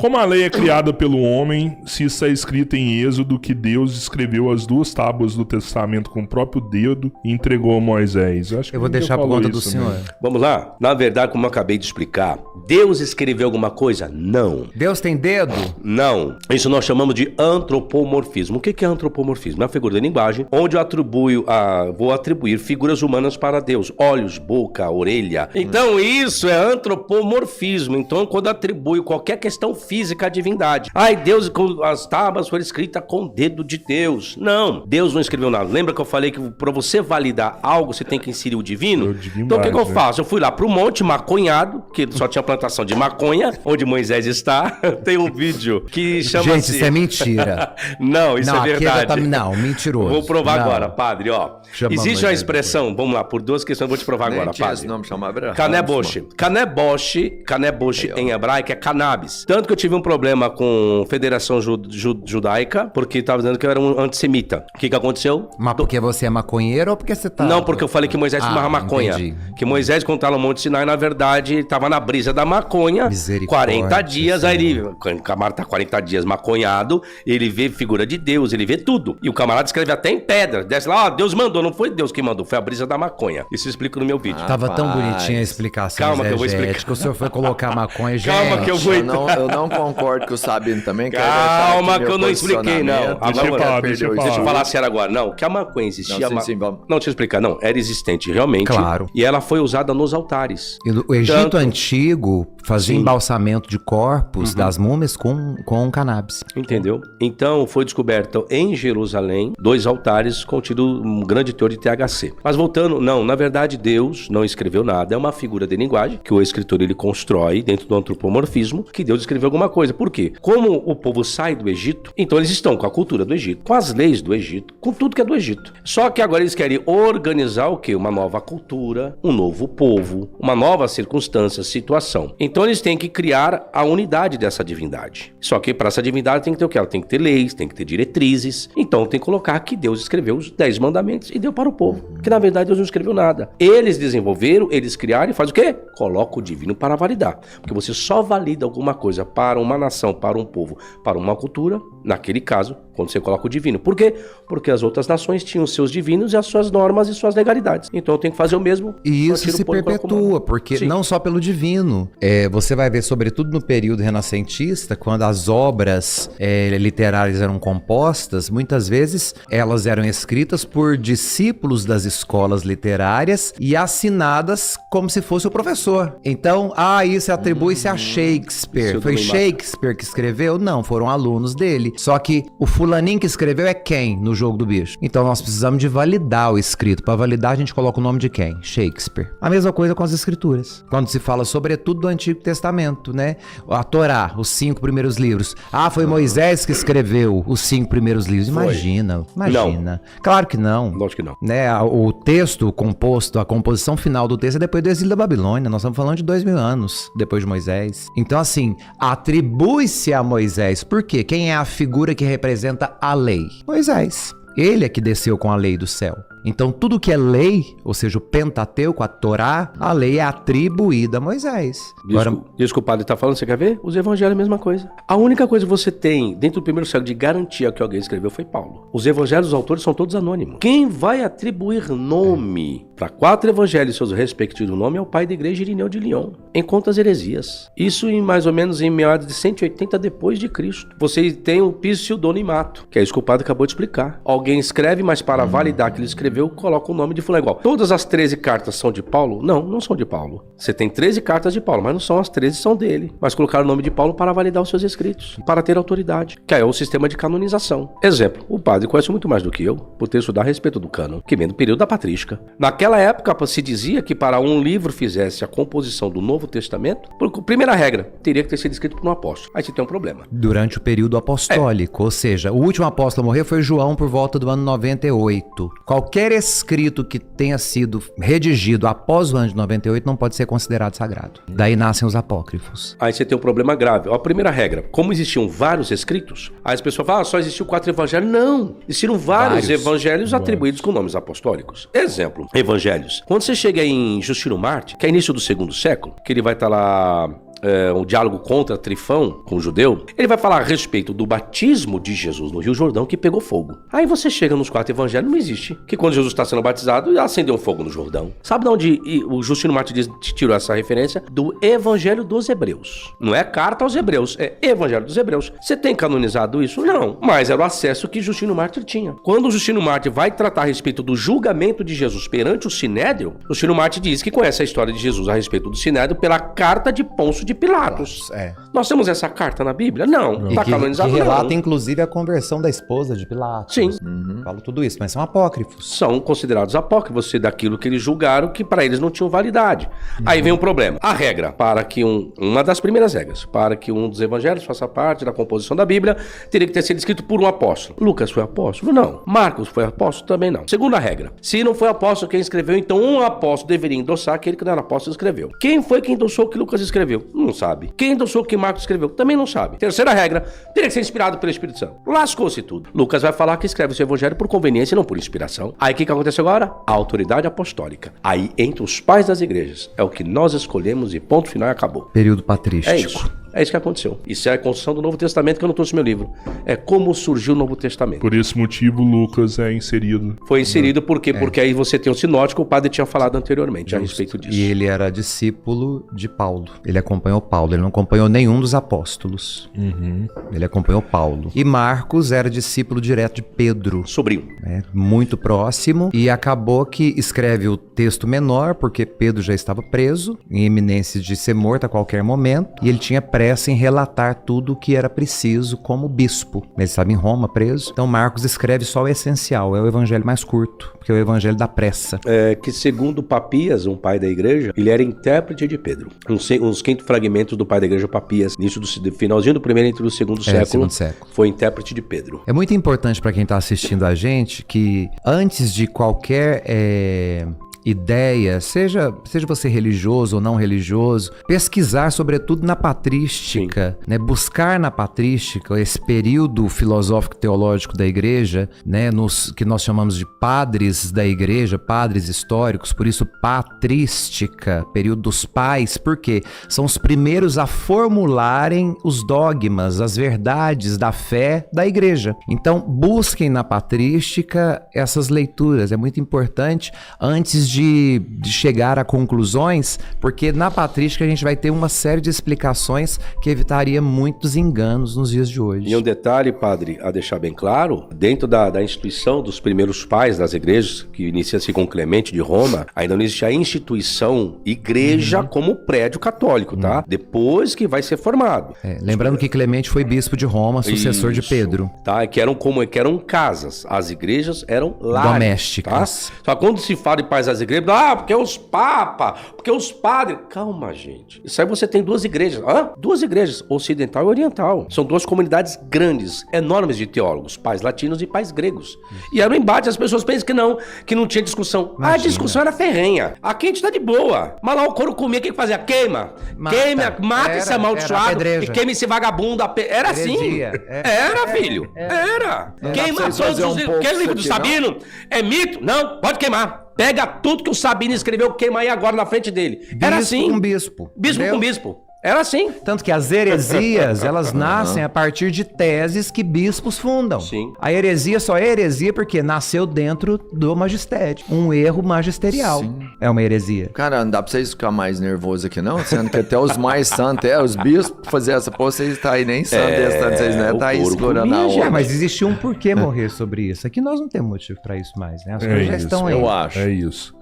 Como a lei é criada pelo homem, se está escrito em Êxodo que Deus escreveu as 2 tábuas do testamento com o próprio dedo e entregou a Moisés? Acho que eu vou deixar por conta do senhor. Vamos lá? Na verdade, como eu acabei de explicar, Deus escreveu alguma coisa? Não. Deus tem dedo? Não. Isso nós chamamos de antropomorfismo. O que é antropomorfismo? É uma figura de linguagem onde eu vou atribuir figuras humanas para Deus. Olhos, boca, orelha. Então isso é antropomorfismo. Então quando atribuo qualquer questão física à divindade. Ai, Deus, as tábuas foram escritas com o dedo de Deus. Não, Deus não escreveu nada. Lembra que eu falei que para você validar algo, você tem que inserir o divino? Então o que eu faço? Eu fui lá pro monte maconhado, que só tinha plantação de maconha, onde Moisés está. Tem um vídeo que chama Gente, isso é mentira. Não, isso é verdade. Não, mentiroso. Vou provar agora, padre, ó. Existe uma expressão, vamos lá, por 2 questões, eu vou te provar agora, padre. Esse nome chamava Caneboche. Caneboche em hebraico é cannabis. Tanto que eu tive um problema com a Federação Judaica, porque tava dizendo que eu era um antissemita. O que aconteceu? Mas porque você é maconheiro ou porque você tá... Não, porque eu falei que Moisés fumava maconha. Entendi. Que Moisés, quando estava no Monte Sinai, na verdade, estava na brisa da maconha. 40 dias, aí ele... O camarada tá 40 dias maconhado, ele vê figura de Deus, ele vê tudo. E o camarada escreve até em pedra. Desce lá, Deus mandou, não foi Deus que mandou, foi a brisa da maconha. Isso eu explico no meu vídeo. Tava tão bonitinha a explicação. Calma que eu vou explicar. Que o senhor foi colocar maconha, gente. Calma que eu vou... Eu não concordo com o Sabino também. Calma que eu não expliquei, não. Deixa eu falar sério agora. Não, que a maconha existia... Não, deixa eu explicar. Não, era existente realmente. Claro. E ela foi usada nos altares. E o Egito Antigo fazia embalsamento de corpos das múmias com cannabis. Entendeu? Então, foi descoberto em Jerusalém 2 altares contido um grande teor de THC. Mas voltando, não, na verdade Deus não escreveu nada, é uma figura de linguagem que o escritor ele constrói dentro do antropomorfismo, que Deus escreveu alguma coisa. Por quê? Como o povo sai do Egito, então eles estão com a cultura do Egito, com as leis do Egito, com tudo que é do Egito. Só que agora eles querem organizar o quê? Uma nova cultura, um novo povo, uma nova circunstância, situação. Então eles têm que criar a unidade dessa divindade. Só que para essa divindade tem que ter o quê? Ela tem que ter leis, tem que ter diretrizes. Então tem que colocar que Deus escreveu os 10 mandamentos e deu para o povo. Que na verdade Deus não escreveu nada. Eles desenvolveram, eles criaram e faz o quê? Coloca o divino para validar. Porque você só valida alguma coisa para uma nação, para um povo, para uma cultura, naquele caso, quando você coloca o divino. Por quê? Porque as outras nações tinham seus divinos e as suas normas e suas legalidades. Então eu tenho que fazer o mesmo. E isso se perpetua, porque sim, não só pelo divino. Você vai ver, sobretudo no período renascentista, quando as obras literárias eram compostas, muitas vezes elas eram escritas por discípulos das escolas literárias e assinadas como se fosse o professor. Então, isso atribui-se a Shakespeare. Foi Shakespeare que escreveu? Não, foram alunos dele. Só que o fulaninho que escreveu é quem no Jogo do Bicho? Então nós precisamos de validar o escrito. Para validar, a gente coloca o nome de quem? Shakespeare. A mesma coisa com as escrituras. Quando se fala sobretudo do Antigo Testamento, né? A Torá, os 5 primeiros livros. Foi Moisés que escreveu os 5 primeiros livros. Imagina. Não. Claro que não. Lógico que não. Né? O texto composto, a composição final do texto é depois do exílio da Babilônia. Nós estamos falando de 2000 anos depois de Moisés. Então, assim, atribui-se a Moisés. Por quê? Quem é a figura que representa a lei? Moisés. Ele é que desceu com a lei do céu. Então, tudo que é lei, ou seja, o Pentateuco, a Torá, a lei é atribuída a Moisés. Isso que o padre está falando, você quer ver? Os evangelhos é a mesma coisa. A única coisa que você tem dentro do primeiro século de garantia que alguém escreveu foi Paulo. Os evangelhos, os autores são todos anônimos. Quem vai atribuir nome para 4 evangelhos, seus respectivos nomes, é o pai da igreja Irineu de Lyon, em Contra as Heresias. Isso em mais ou menos em meados de 180 depois de Cristo. Você tem o pseudonimato, que é isso que o padre acabou de explicar. Alguém escreve, mas para validar que ele escreveu, coloca o nome de fulano igual. Todas as 13 cartas são de Paulo? Não são de Paulo. Você tem 13 cartas de Paulo, mas não são as 13, são dele. Mas colocaram o nome de Paulo para validar os seus escritos, para ter autoridade, que é o sistema de canonização. Exemplo, o padre conhece muito mais do que eu, por ter estudado a respeito do cânon, que vem do período da patrística. Naquela época, se dizia que para um livro fizesse a composição do Novo Testamento, por primeira regra, teria que ter sido escrito por um apóstolo. Aí você tem um problema. Durante o período apostólico, ou seja, o último apóstolo a morrer foi João por volta do ano 98. Qualquer escrito que tenha sido redigido após o ano de 98 não pode ser considerado sagrado. Daí nascem os apócrifos. Aí você tem um problema grave. A primeira regra, como existiam vários escritos, aí as pessoas falam, só existiu 4 evangelhos. Não, existiram vários evangelhos atribuídos com nomes apostólicos. Exemplo, evangelhos. Quando você chega em Justino Marte, que é início do 2º século, que ele vai estar lá um diálogo contra Trifão com o judeu, ele vai falar a respeito do batismo de Jesus no Rio Jordão que pegou fogo. Aí você chega nos 4 evangelhos, não existe. Que quando Jesus está sendo batizado, acendeu um fogo no Jordão. Sabe de onde o Justino Martins tirou essa referência? Do Evangelho dos Hebreus. Não é carta aos Hebreus, é Evangelho dos Hebreus. Você tem canonizado isso? Não. Mas era o acesso que Justino Mártir tinha. Quando o Justino Mártir vai tratar a respeito do julgamento de Jesus perante o Sinédrio, o Justino Mártir diz que conhece a história de Jesus a respeito do Sinédrio pela carta de Pôncio de Pilatos. Nós temos essa carta na Bíblia? Não. Está canonizado? Que relata, não. Inclusive, a conversão da esposa de Pilatos. Sim. Falo tudo isso, mas são apócrifos. São considerados apócrifos daquilo que eles julgaram que para eles não tinham validade. Aí vem um problema. A regra para que uma das primeiras regras, para que um dos evangelhos faça parte da composição da Bíblia, teria que ter sido escrito por um apóstolo. Lucas foi apóstolo? Não. Marcos foi apóstolo? Também não. Segunda regra. Se não foi apóstolo quem escreveu, então um apóstolo deveria endossar aquele que não era apóstolo escreveu. Quem foi que endossou o que Lucas escreveu? Não sabe. Quem endossou o que Marcos escreveu? Também não sabe. Terceira regra. Teria que ser inspirado pelo Espírito Santo. Lascou-se tudo. Lucas vai falar que escreve o seu evangelho por conveniência e não por inspiração. Aí o que acontece agora? A autoridade apostólica. Aí entre os pais das igrejas. É o que nós escolhemos e ponto final e acabou. Período patrístico. É isso. É isso que aconteceu. Isso é a construção do Novo Testamento que eu não trouxe meu livro. É como surgiu o Novo Testamento. Por esse motivo, Lucas é inserido. Foi inserido por quê? Porque aí você tem o sinótico, o padre tinha falado anteriormente a respeito disso. E ele era discípulo de Paulo. Ele acompanhou Paulo. Ele não acompanhou nenhum dos apóstolos. Ele acompanhou Paulo. E Marcos era discípulo direto de Pedro. Sobrinho. Muito próximo. E acabou que escreve o texto menor, porque Pedro já estava preso, em iminência de ser morto a qualquer momento. E ele tinha pressa em relatar tudo o que era preciso como bispo. Ele estava em Roma preso. Então Marcos escreve só o essencial. É o evangelho mais curto, porque é o evangelho da pressa. Que segundo Papias, um pai da igreja, ele era intérprete de Pedro. Uns 5 fragmentos do pai da igreja Papias, nisso do finalzinho do primeiro entre o segundo século, foi intérprete de Pedro. É muito importante para quem está assistindo a gente que antes de qualquer ideia, seja você religioso ou não religioso, pesquisar sobretudo na patrística, né? Buscar na patrística esse período filosófico-teológico da igreja, né? Que nós chamamos de padres da igreja, padres históricos, por isso patrística, período dos pais, porque são os primeiros a formularem os dogmas, as verdades da fé da igreja. Então, busquem na patrística essas leituras, é muito importante antes de chegar a conclusões, porque na patrística a gente vai ter uma série de explicações que evitaria muitos enganos nos dias de hoje. E um detalhe, padre, a deixar bem claro, dentro da instituição dos primeiros pais das igrejas, que inicia-se com Clemente de Roma, ainda não existe a instituição igreja como prédio católico, tá? Depois que vai ser formado. Lembrando que Clemente foi bispo de Roma, sucessor de Pedro. Tá? Que eram casas. As igrejas eram lares, domésticas. Tá? Só quando se fala de pais das igrejas, porque os papas, porque os padres... Calma, gente. Isso aí você tem 2 igrejas. 2 igrejas, ocidental e oriental. São 2 comunidades grandes, enormes de teólogos, pais latinos e pais gregos. E era um embate, as pessoas pensam que não tinha discussão. Imagina. A discussão era ferrenha. Aqui a gente tá de boa. Mas lá o couro comia, o que fazia? Queima, mata esse amaldiçoado e queima esse vagabundo. Era assim. Era, filho. Era. Queima todos os... Quer o livro do Sabino? É mito? Não, pode queimar. Pega tudo que o Sabino escreveu, queima aí agora na frente dele. Era assim. Bispo com bispo. Bispo com bispo. Era assim. Tanto que as heresias, elas nascem a partir de teses que bispos fundam. Sim. A heresia só é heresia porque nasceu dentro do magistério. Um erro magisterial. Sim. É uma heresia. Cara, não dá pra vocês ficar mais nervosos aqui, não? Sendo que até os mais santos, os bispos fazer essa porra, vocês tá aí nem santo desse tanto, vocês né? Tá aí segurando a onda. Mas existiu um porquê morrer sobre isso. Aqui nós não temos motivo pra isso mais, né? As coisas já estão aí. Eu acho. É isso.